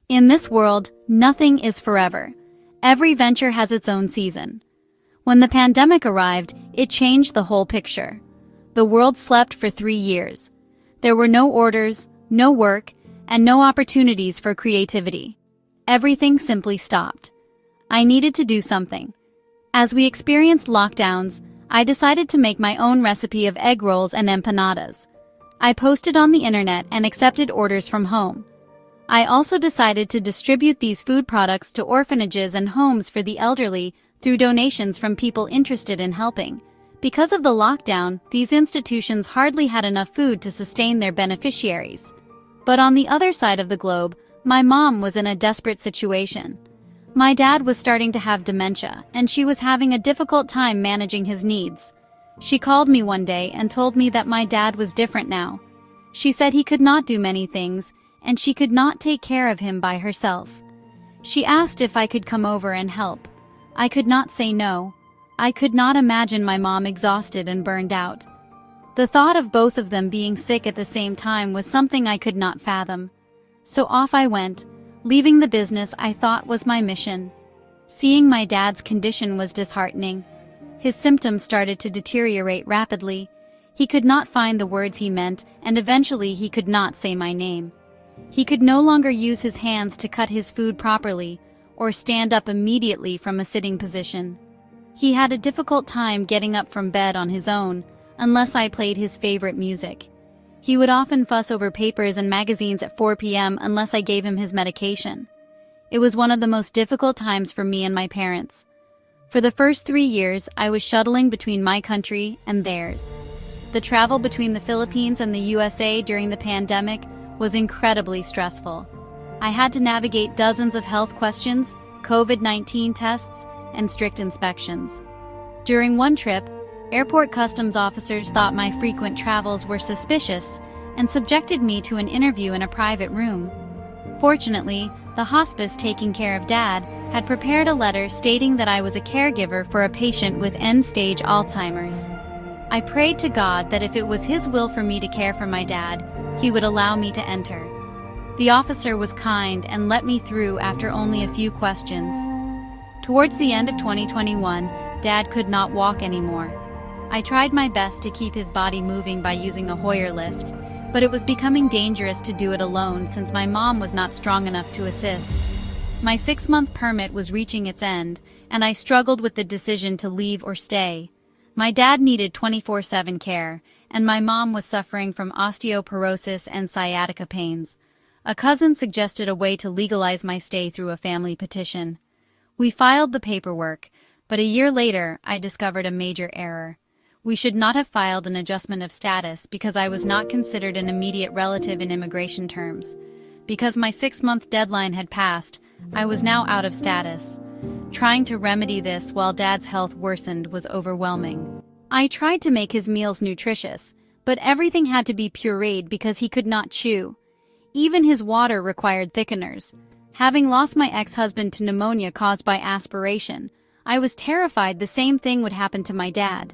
In this world, nothing is forever. Every venture has its own season. When the pandemic arrived, it changed the whole picture. The world slept for 3 years. There were no orders, no work, and no opportunities for creativity. Everything simply stopped. I needed to do something. As we experienced lockdowns, I decided to make my own recipe of egg rolls and empanadas. I posted on the internet and accepted orders from home. I also decided to distribute these food products to orphanages and homes for the elderly through donations from people interested in helping. Because of the lockdown, these institutions hardly had enough food to sustain their beneficiaries. But on the other side of the globe, my mom was in a desperate situation. My dad was starting to have dementia, and she was having a difficult time managing his needs. She called me one day and told me that my dad was different now. She said he could not do many things, and she could not take care of him by herself. She asked if I could come over and help. I could not say no. I could not imagine my mom exhausted and burned out. The thought of both of them being sick at the same time was something I could not fathom. So off I went, leaving the business I thought was my mission. Seeing my dad's condition was disheartening. His symptoms started to deteriorate rapidly. He could not find the words he meant, and eventually he could not say my name. He could no longer use his hands to cut his food properly, or stand up immediately from a sitting position. He had a difficult time getting up from bed on his own, unless I played his favorite music. He would often fuss over papers and magazines at 4 p.m. unless I gave him his medication. It was one of the most difficult times for me and my parents. For the first 3 years, I was shuttling between my country and theirs. The travel between the Philippines and the USA during the pandemic was incredibly stressful. I had to navigate dozens of health questions, COVID-19 tests, and strict inspections. During one trip, airport customs officers thought my frequent travels were suspicious and subjected me to an interview in a private room. Fortunately, the hospice taking care of Dad had prepared a letter stating that I was a caregiver for a patient with end-stage Alzheimer's. I prayed to God that if it was His will for me to care for my dad, He would allow me to enter. The officer was kind and let me through after only a few questions. Towards the end of 2021, Dad could not walk anymore. I tried my best to keep his body moving by using a Hoyer lift, but it was becoming dangerous to do it alone since my mom was not strong enough to assist. My 6-month permit was reaching its end, and I struggled with the decision to leave or stay. My dad needed 24/7 care, and my mom was suffering from osteoporosis and sciatica pains. A cousin suggested a way to legalize my stay through a family petition. We filed the paperwork, but a year later I discovered a major error. We should not have filed an adjustment of status because I was not considered an immediate relative in immigration terms. Because my 6-month deadline had passed, I was now out of status. Trying to remedy this while Dad's health worsened was overwhelming. I tried to make his meals nutritious, but everything had to be pureed because he could not chew. Even his water required thickeners. Having lost my ex-husband to pneumonia caused by aspiration, I was terrified the same thing would happen to my dad.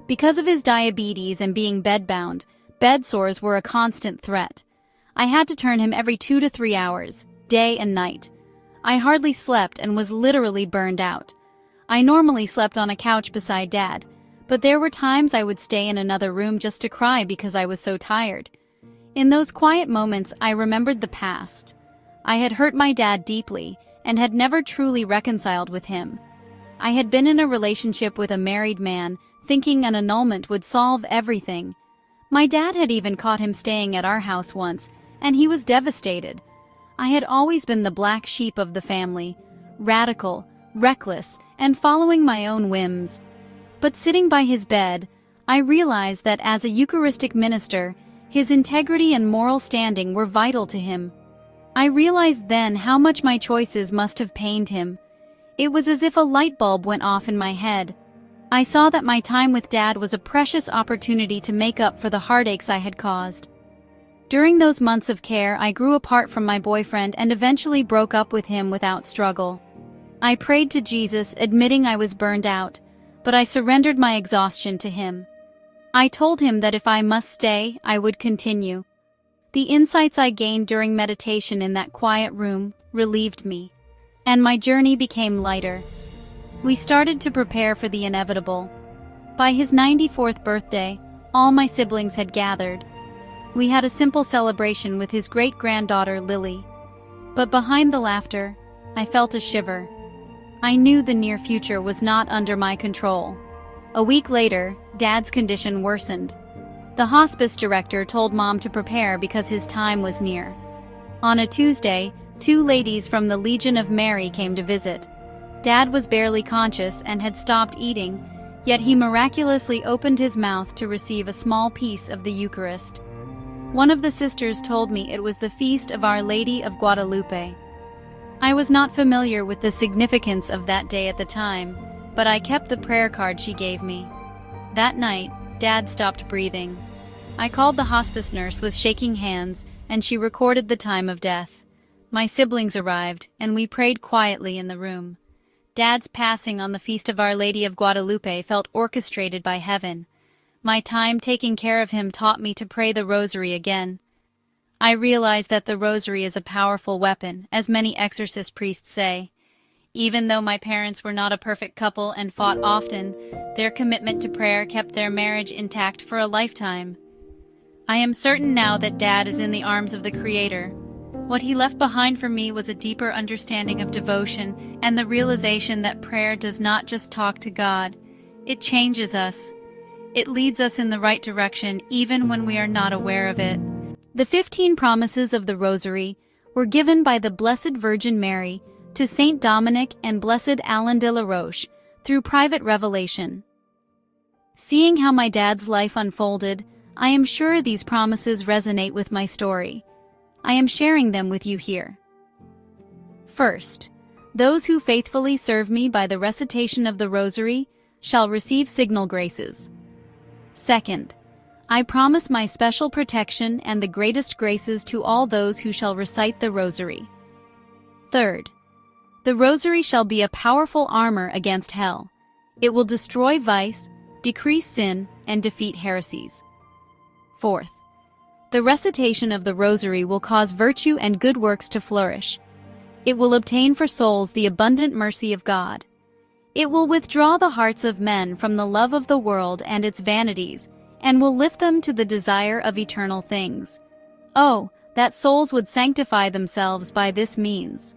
Because of his diabetes and being bedbound, bed sores were a constant threat. I had to turn him every 2 to 3 hours, day and night. I hardly slept and was literally burned out. I normally slept on a couch beside Dad, but there were times I would stay in another room just to cry because I was so tired. In those quiet moments, I remembered the past. I had hurt my dad deeply and had never truly reconciled with him. I had been in a relationship with a married man, thinking an annulment would solve everything. My dad had even caught him staying at our house once, and he was devastated. I had always been the black sheep of the family, radical, reckless, and following my own whims. But sitting by his bed, I realized that as a Eucharistic minister, his integrity and moral standing were vital to him. I realized then how much my choices must have pained him. It was as if a light bulb went off in my head. I saw that my time with Dad was a precious opportunity to make up for the heartaches I had caused. During those months of care, I grew apart from my boyfriend and eventually broke up with him without struggle. I prayed to Jesus, admitting I was burned out, but I surrendered my exhaustion to Him. I told Him that if I must stay, I would continue. The insights I gained during meditation in that quiet room relieved me, and my journey became lighter. We started to prepare for the inevitable. By his 94th birthday, all my siblings had gathered. We had a simple celebration with his great-granddaughter Lily. But behind the laughter, I felt a shiver. I knew the near future was not under my control. A week later, Dad's condition worsened. The hospice director told Mom to prepare because his time was near. On a Tuesday, 2 ladies from the Legion of Mary came to visit. Dad was barely conscious and had stopped eating, yet he miraculously opened his mouth to receive a small piece of the Eucharist. One of the sisters told me it was the feast of Our Lady of Guadalupe. I was not familiar with the significance of that day at the time, but I kept the prayer card she gave me. That night, Dad stopped breathing. I called the hospice nurse with shaking hands, and she recorded the time of death. My siblings arrived, and we prayed quietly in the room. Dad's passing on the feast of Our Lady of Guadalupe felt orchestrated by heaven. My time taking care of him taught me to pray the Rosary again. I realized that the Rosary is a powerful weapon, as many exorcist priests say. Even though my parents were not a perfect couple and fought often, their commitment to prayer kept their marriage intact for a lifetime. I am certain now that Dad is in the arms of the Creator. What he left behind for me was a deeper understanding of devotion and the realization that prayer does not just talk to God. It changes us. It leads us in the right direction even when we are not aware of it. The 15 promises of the Rosary were given by the Blessed Virgin Mary to Saint Dominic and Blessed Alain de la Roche through private revelation. Seeing how my dad's life unfolded, I am sure these promises resonate with my story. I am sharing them with you here. First, those who faithfully serve me by the recitation of the Rosary shall receive signal graces. Second, I promise my special protection and the greatest graces to all those who shall recite the Rosary. Third, the Rosary shall be a powerful armor against hell. It will destroy vice, decrease sin, and defeat heresies. Fourth, the recitation of the Rosary will cause virtue and good works to flourish. It will obtain for souls the abundant mercy of God. It will withdraw the hearts of men from the love of the world and its vanities, and will lift them to the desire of eternal things. Oh, that souls would sanctify themselves by this means.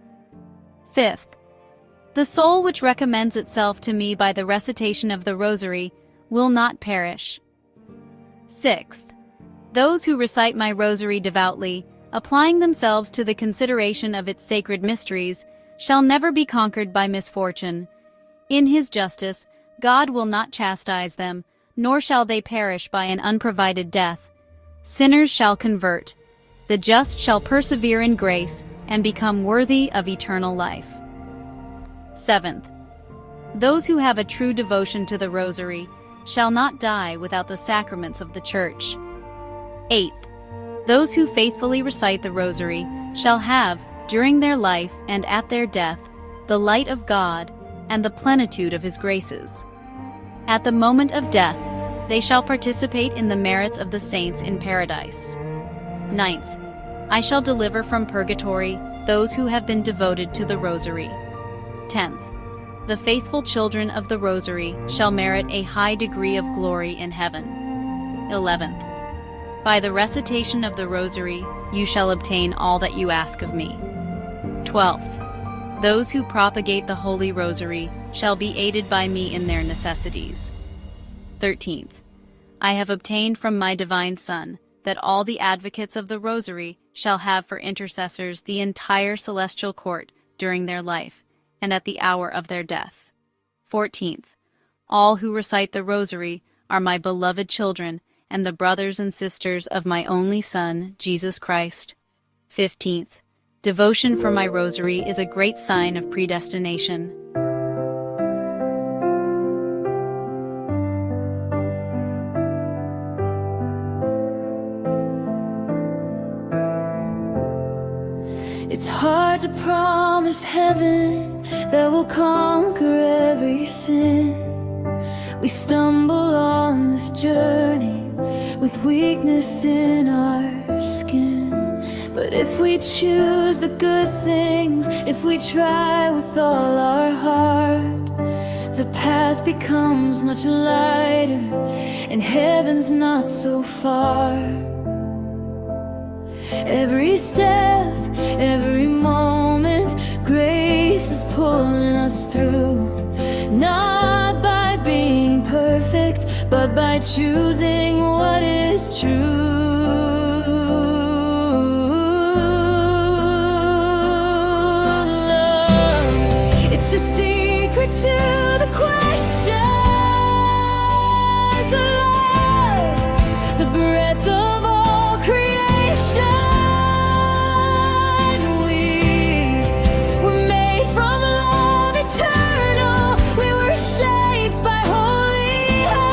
Fifth, the soul which recommends itself to me by the recitation of the Rosary will not perish. Sixth, those who recite my Rosary devoutly, applying themselves to the consideration of its sacred mysteries, shall never be conquered by misfortune. In His justice, God will not chastise them, nor shall they perish by an unprovided death. Sinners shall convert. The just shall persevere in grace and become worthy of eternal life. Seventh, those who have a true devotion to the Rosary shall not die without the sacraments of the Church. Eighth, those who faithfully recite the Rosary shall have, during their life and at their death, the light of God and the plenitude of His graces. At the moment of death, they shall participate in the merits of the saints in paradise. Ninth, I shall deliver from purgatory those who have been devoted to the Rosary. 10th, the faithful children of the Rosary shall merit a high degree of glory in heaven. 11th, by the recitation of the Rosary you shall obtain all that you ask of me. 12th, those who propagate the Holy Rosary shall be aided by me in their necessities. 13th, I have obtained from my divine Son that all the advocates of the Rosary shall have for intercessors the entire celestial court during their life and at the hour of their death. 14th, all who recite the Rosary are my beloved children and the brothers and sisters of my only Son, Jesus Christ. 15th, devotion for my Rosary is a great sign of predestination. It's hard to promise heaven that will conquer every sin. We stumble on this journey with weakness in our skin. But if we choose the good things, if we try with all our heart, the path becomes much lighter, and heaven's not so far. Every step, every moment, grace is pulling us through. Not by being perfect, but by choosing what is true. Love, it's the secret to the questions of love, the breath of all creation. We were made from love eternal. We were shaped by holy hands.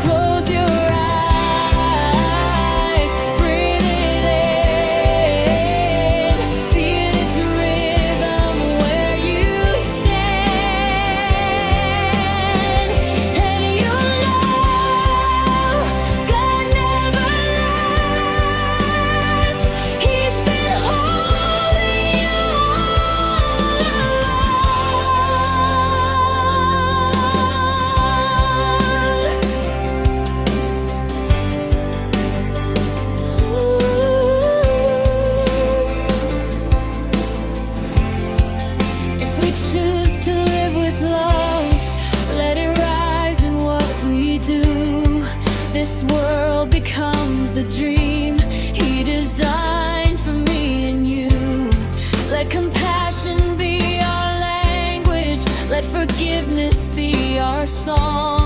Close your eyes, breathe it in, feel its rhythm where you stand, and you'll know God never left. He's been holding you all along. If we choose to live with love, let it rise in what we do. This world becomes the dream He designed for me and you. Let compassion be our language, let forgiveness be our song.